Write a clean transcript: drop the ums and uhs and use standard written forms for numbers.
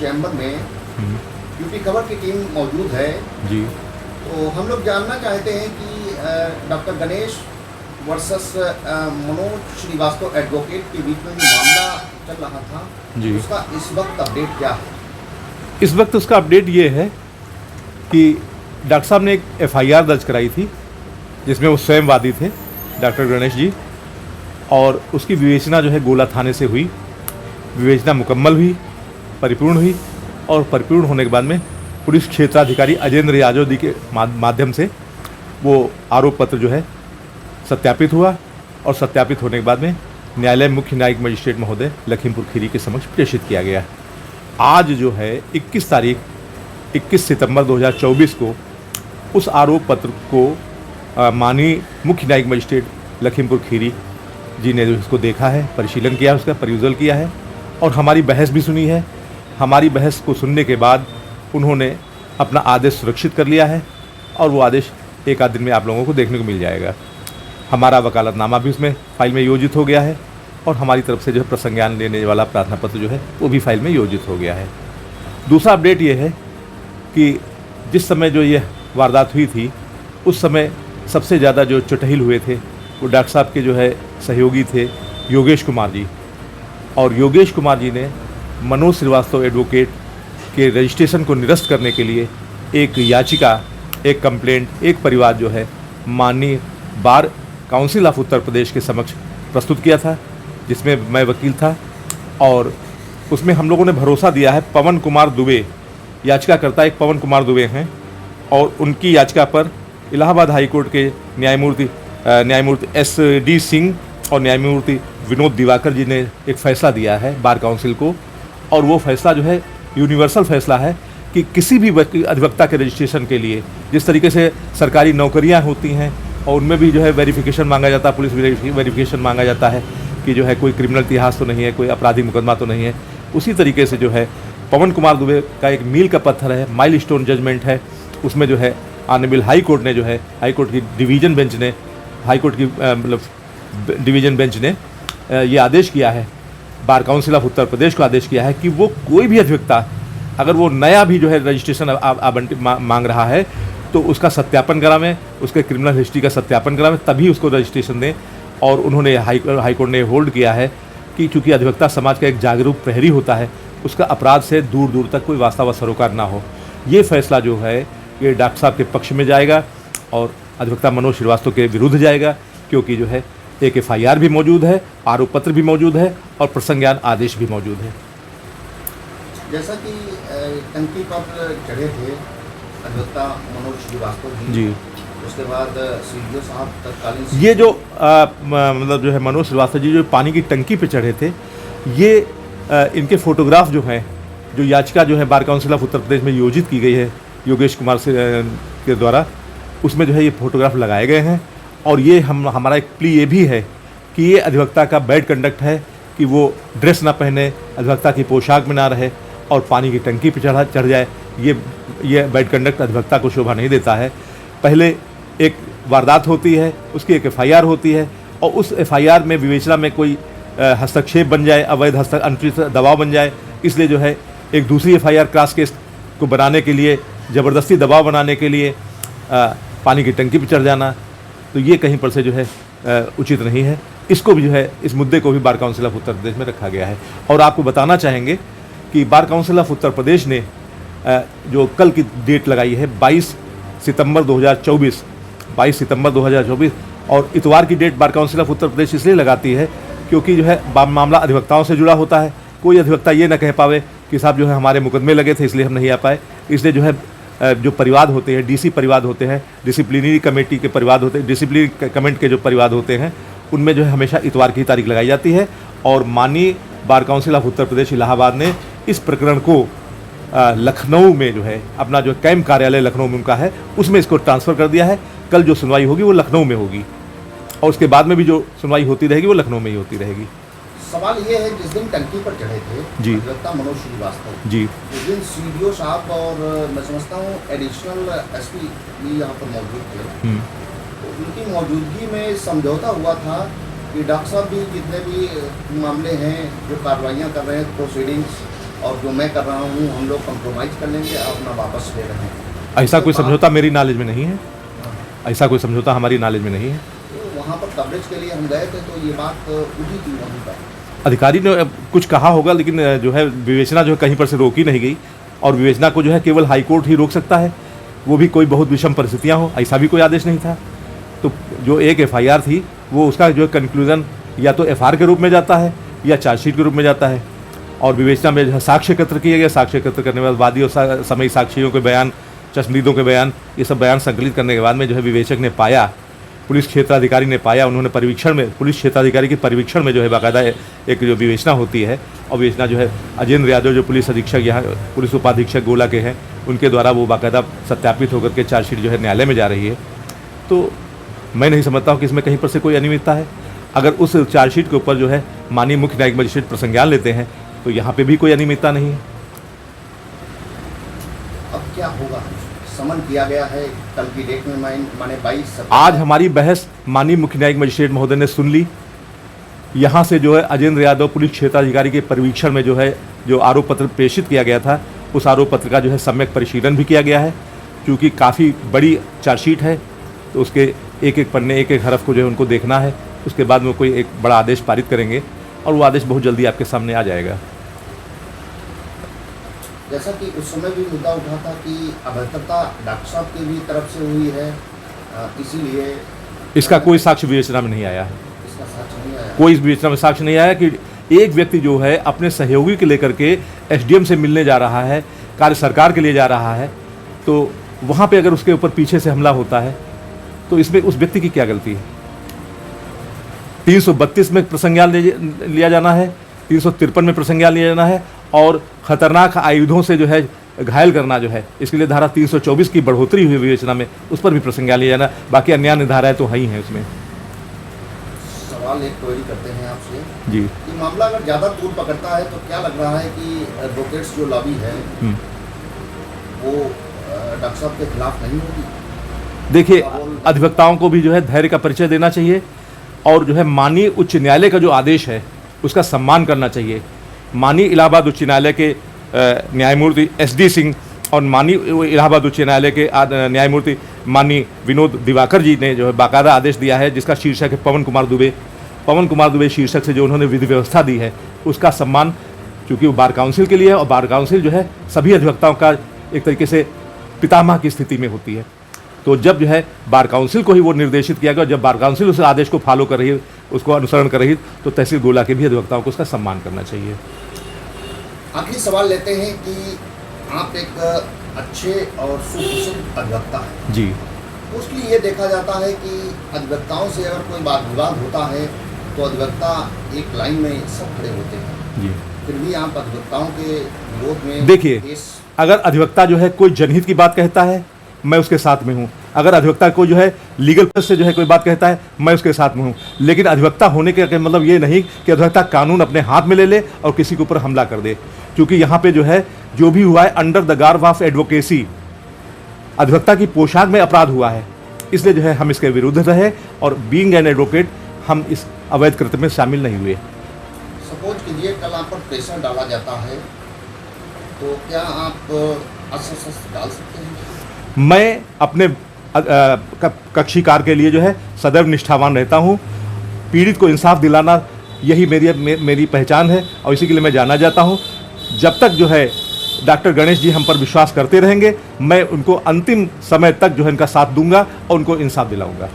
Chamber में UP खबर की टीम मौजूद है जी। तो हम लोग जानना चाहते हैं कि doctor Ganesh versus Manoj Srivastava advocate के बीच में जो मामला चल रहा था जी। उसका इस वक्त अपडेट क्या है? इस वक्त उसका अपडेट ये है कि डॉक्टर साहब ने एक एफआईआर दर्ज कराई थी जिसमें वो स्वयं वादी थे डॉक्टर गणेश जी, और उसकी विवेचना जो है गोला थाने से हुई। विवेचना मुकम्मल हुई, परिपूर्ण हुई, और परिपूर्ण होने के बाद में पुलिस क्षेत्राधिकारी अजेंद्र यादव जी के माध्यम से वो आरोप पत्र जो है सत्यापित हुआ, और सत्यापित होने के बाद में न्यायालय मुख्य न्यायिक मजिस्ट्रेट महोदय लखीमपुर खीरी के समक्ष प्रेषित किया गया। आज जो है 21 सितंबर 2024 को उस आरोप पत्र को माननीय मुख्य न्यायिक मजिस्ट्रेट लखीमपुर खीरी जी ने जो इसको देखा है, परिशीलन किया, उसका परयूजल किया है, और हमारी बहस भी सुनी है। हमारी बहस को सुनने के बाद उन्होंने अपना आदेश सुरक्षित कर लिया है, और वो आदेश एक आध दिन में आप लोगों को देखने को मिल जाएगा। हमारा वकालतनामा भी उसमें फाइल में योजित हो गया है, और हमारी तरफ से जो है प्रसंज्ञान लेने वाला प्रार्थना पत्र जो है वो भी फाइल में योजित हो गया है। दूसरा अपडेट ये है कि जिस समय जो ये वारदात हुई थी उस समय सबसे ज़्यादा जो चुटहिल हुए थे वो डॉक्टर साहब के जो है सहयोगी थे योगेश कुमार जी, और योगेश कुमार जी ने मनोज श्रीवास्तव एडवोकेट के रजिस्ट्रेशन को निरस्त करने के लिए एक याचिका, एक कंप्लेंट, एक परिवार जो है माननीय bar council of Uttar Pradesh के समक्ष प्रस्तुत किया था, जिसमें मैं वकील था, और उसमें हम लोगों ने भरोसा दिया है। पवन कुमार दुबे याचिकाकर्ता एक पवन कुमार दुबे हैं, और उनकी याचिका पर इलाहाबाद हाई कोर्ट के न्यायमूर्ति SD सिंह और न्यायमूर्ति विनोद दिवाकर जी ने एक फ़ैसला दिया है बार काउंसिल को, और वो फैसला जो है यूनिवर्सल फैसला है कि किसी भी अधिवक्ता के रजिस्ट्रेशन के लिए जिस तरीके से सरकारी नौकरियां होती हैं और उनमें भी जो है वेरिफिकेशन मांगा जाता है, पुलिस वेरिफिकेशन मांगा जाता है कि जो है कोई क्रिमिनल इतिहास तो नहीं है, कोई आपराधिक मुकदमा तो नहीं है, उसी तरीके से जो है पवन कुमार दुबे का एक मील का पत्थर है, माइलस्टोन जजमेंट है। उसमें जो है ऑनरेबल हाई कोर्ट ने जो है, हाई कोर्ट की डिवीज़न बेंच ने, हाई कोर्ट की मतलब डिवीज़न बेंच ने ये आदेश किया है, bar council of Uttar Pradesh को आदेश किया है कि वो कोई भी अधिवक्ता अगर वो नया भी जो है रजिस्ट्रेशन आवंटित मांग रहा है तो उसका सत्यापन करावें, उसके क्रिमिनल हिस्ट्री का सत्यापन करावें, तभी उसको रजिस्ट्रेशन दें। और उन्होंने हाई कोर्ट ने होल्ड किया है कि चूँकि अधिवक्ता समाज का एक जागरूक प्रहरी होता है, उसका अपराध से दूर दूर तक कोई वास्ता व सरोकार ना हो। ये फैसला जो है ये डॉक्टर साहब के पक्ष में जाएगा और अधिवक्ता मनोज श्रीवास्तव के विरुद्ध जाएगा, क्योंकि जो है एक FIR भी मौजूद है, आरोप पत्र भी मौजूद है, और प्रसंज्ञान आदेश भी मौजूद है। जैसा कि टंकी पर चढ़े थे अधिवक्ता मनोज श्रीवास्तव जी, उसके बाद CDO साहब तत्कालीन ये जो मतलब जो है मनोज श्रीवास्तव जी जो पानी की टंकी पे चढ़े थे, ये इनके फोटोग्राफ जो हैं, जो याचिका जो है bar council of Uttar Pradesh में योजित की गई है योगेश कुमार से के द्वारा, उसमें जो है ये फोटोग्राफ लगाए गए हैं। और ये हमारा एक प्ली ये भी है कि ये अधिवक्ता का बैड कंडक्ट है कि वो ड्रेस ना पहने, अधिवक्ता की पोशाक में ना रहे और पानी की टंकी पे चढ़ जाए। ये बैड कंडक्ट अधिवक्ता को शोभा नहीं देता है। पहले एक वारदात होती है, उसकी एक FIR होती है, और उस FIR में विवेचना में कोई हस्तक्षेप बन जाए, अवैध अनुचित दबाव बन जाए, इसलिए जो है एक दूसरी FIR क्रॉस केस को बनाने के लिए, ज़बरदस्ती दबाव बनाने के लिए पानी की टंकी पर चढ़ जाना, तो ये कहीं पर से जो है उचित नहीं है। इसको भी जो है, इस मुद्दे को भी bar council of Uttar Pradesh में रखा गया है। और आपको बताना चाहेंगे कि bar council of Uttar Pradesh ने जो कल की डेट लगाई है 22 सितंबर 2024, 22 सितंबर 2024, और इतवार की date bar council of Uttar Pradesh इसलिए लगाती है क्योंकि जो है मामला अधिवक्ताओं से जुड़ा होता है। कोई अधिवक्ता ये ना कह पावे कि साहब जो है हमारे मुकदमे लगे थे इसलिए हम नहीं आ पाए। इसलिए जो है जो परिवाद होते हैं, DC परिवाद होते हैं, डिसिप्लिनरी कमेटी के परिवाद होते हैं, डिसिप्लिनरी कमेंट के जो परिवाद होते हैं, उनमें जो है हमेशा इतवार की तारीख लगाई जाती है। और माननीय bar council of Uttar Pradesh Allahabad ने इस प्रकरण को लखनऊ में जो है अपना जो कैंप कार्यालय लखनऊ में उनका है, उसमें इसको ट्रांसफ़र कर दिया है। कल जो सुनवाई होगी वो लखनऊ में होगी, और उसके बाद में भी जो सुनवाई होती रहेगी वो लखनऊ में ही होती रहेगी। सवाल ये है, जिस दिन टंकी पर चढ़े थे जी अधिवक्ता मनोज श्रीवास्तव जी, उस दिन CDO साहब और मैं समझता हूँ एडिशनल SP भी यहाँ पर मौजूद थे। तो उनकी मौजूदगी में समझौता हुआ था कि डॉक्टर साहब भी जितने भी मामले हैं, जो कार्रवाइयाँ कर रहे हैं, प्रोसीडिंग्स और जो मैं कर रहा हूँ हम लोग कंप्रोमाइज़ कर लेंगे, आप अपना वापस ले रहे हैं। ऐसा कोई तो समझौता मेरी नॉलेज में नहीं है, हाँ, ऐसा कोई समझौता हमारी नॉलेज में नहीं है। तो वहाँ पर कवरेज के लिए हम गए थे तो ये बात उठी थी वहीं पर। अधिकारी ने कुछ कहा होगा, लेकिन जो है विवेचना जो है कहीं पर से रोकी नहीं गई, और विवेचना को जो है केवल हाई कोर्ट ही रोक सकता है, वो भी कोई बहुत विषम परिस्थितियाँ हो, ऐसा भी कोई आदेश नहीं था। तो जो एक एफआईआर थी वो उसका जो कंक्लूजन या तो एफआर के रूप में जाता है या चार्जशीट के रूप में जाता है, और विवेचना में जो है साक्ष्य एकत्र किए गए, साक्ष्य एकत्र करने के बाद वादी और समय साक्षियों के बयान, चश्मदीदों के बयान, ये सब बयान संकलित करने के बाद में जो है विवेचक ने पाया, पुलिस क्षेत्राधिकारी ने पाया, उन्होंने परिवीक्षण में, पुलिस क्षेत्राधिकारी के परिवीक्षण में जो है बाकायदा एक जो विवेचना होती है, और विवेचना जो है अजेंद्र यादव जो पुलिस अधीक्षक यहाँ पुलिस उपाधीक्षक गोला के हैं, उनके द्वारा वो बाकायदा सत्यापित होकर के चार्जशीट जो है न्यायालय में जा रही है। तो मैं नहीं समझता हूँ कि इसमें कहीं पर से कोई अनियमितता है। अगर उस चार्जशीट के ऊपर जो है माननीय मुख्य न्यायिक मजिस्ट्रेट प्रसंज्ञान लेते हैं तो यहाँ पे भी कोई अनियमितता नहीं है। अब क्या होगा? समन किया गया है कल की डेट में, माने 22 आज हमारी बहस माननीय मुख्य न्यायिक मजिस्ट्रेट महोदय ने सुन ली। यहाँ से जो है अजेंद्र यादव पुलिस क्षेत्राधिकारी के परिवीक्षण में जो है जो आरोप पत्र प्रेषित किया गया था, उस आरोप पत्र का जो है सम्यक परिशीलन भी किया गया है। क्योंकि काफ़ी बड़ी चार्जशीट है तो उसके एक एक पन्ने, एक एक हरफ को जो है उनको देखना है, उसके बाद में कोई एक बड़ा आदेश पारित करेंगे और वो आदेश बहुत जल्दी आपके सामने आ जाएगा। जैसा कि उस समय भी मुद्दा उठा था कि अभद्रता डॉक्टर साहब की भी तरफ से हुई है, इसीलिए इसका कोई साक्ष्य विवेचना में नहीं आया है। इसका साक्ष्य नहीं आया। कोई विवेचना में साक्ष्य नहीं आया कि एक व्यक्ति जो है अपने सहयोगी को लेकर के एसडीएम से मिलने जा रहा है, कार्य सरकार के लिए जा रहा है, तो वहाँ पे अगर उसके ऊपर पीछे से हमला होता है तो इसमें उस व्यक्ति की क्या गलती है? 332 में प्रसंज्ञान लिया जाना है, 353 में प्रसंज्ञान लिया जाना है, और खतरनाक आयुधों से जो है घायल करना जो है, इसके लिए धारा 324 की बढ़ोतरी हुई विवेचना में, उस पर भी प्रसंज्ञान लिया जाना। बाकी अन्य धाराएं तो है ही हैं उसमें। सवाल एक क्वेरी करते हैं आपसे जी, कि मामला अगर ज़्यादा तूल पकड़ता है तो क्या लग रहा है कि एडवोकेट्स जो लॉबी है वो डॉक्टर साहब के खिलाफ नहीं होगी? देखिए, अधिवक्ताओं को भी जो है धैर्य का परिचय देना चाहिए, और जो है माननीय उच्च न्यायालय का जो आदेश है उसका सम्मान करना चाहिए। माननीय इलाहाबाद उच्च न्यायालय के न्यायमूर्ति SD सिंह और माननीय इलाहाबाद उच्च न्यायालय के न्यायमूर्ति माननीय विनोद दिवाकर जी ने जो है बाकायदा आदेश दिया है, जिसका शीर्षक है पवन कुमार दुबे शीर्षक से जो उन्होंने विधि व्यवस्था दी है, उसका सम्मान, क्योंकि वो बार काउंसिल के लिए है, और बार काउंसिल जो है सभी अधिवक्ताओं का एक तरीके से पितामह की स्थिति में होती है। तो जब जो है बार काउंसिल को ही वो निर्देशित किया गया, जब बार काउंसिल उस आदेश को फॉलो कर रही है, उसको अनुसरण कर रही है, तो तहसील गोला के भी अधिवक्ताओं को उसका सम्मान करना चाहिए। आखिरी सवाल लेते हैं कि आप एक अच्छे और सुप्रसिद्ध अधिवक्ता हैं जी, उसके लिए ये देखा जाता है कि अधिवक्ताओं से अगर कोई वाद विवाद होता है तो अधिवक्ता एक लाइन में सब खड़े होते हैं जी। फिर भी आप अधिवक्ताओं के विरोध में देखिए, अगर अधिवक्ता जो है कोई जनहित की बात कहता है, मैं उसके साथ में हूँ। अगर अधिवक्ता को जो है लीगल प्रेस से जो है कोई बात कहता है, मैं उसके साथ में हूँ। लेकिन अधिवक्ता होने के मतलब ये नहीं कि अधिवक्ता कानून अपने हाथ में ले ले और किसी के ऊपर हमला कर दे, क्योंकि यहाँ पे जो है जो भी हुआ है under the garb of advocacy, अधिवक्ता की पोशाक में अपराध हुआ है, इसलिए जो है हम इसके विरुद्ध रहे, और बीइंग एन एडवोकेट हम इस अवैध कृत्य में शामिल नहीं हुए। सपोज कीजिए कल आप पर प्रेशर डाला जाता है तो क्या आप अस्त्र डाल सकते हैं? मैं अपने कक्षीकार के लिए जो है सदैव निष्ठावान रहता हूँ। पीड़ित को इंसाफ दिलाना यही मेरी पहचान है, और इसी के लिए मैं जाना जाता हूँ। जब तक जो है डॉक्टर गणेश जी हम पर विश्वास करते रहेंगे, मैं उनको अंतिम समय तक जो है इनका साथ दूंगा और उनको इंसाफ दिलाऊंगा।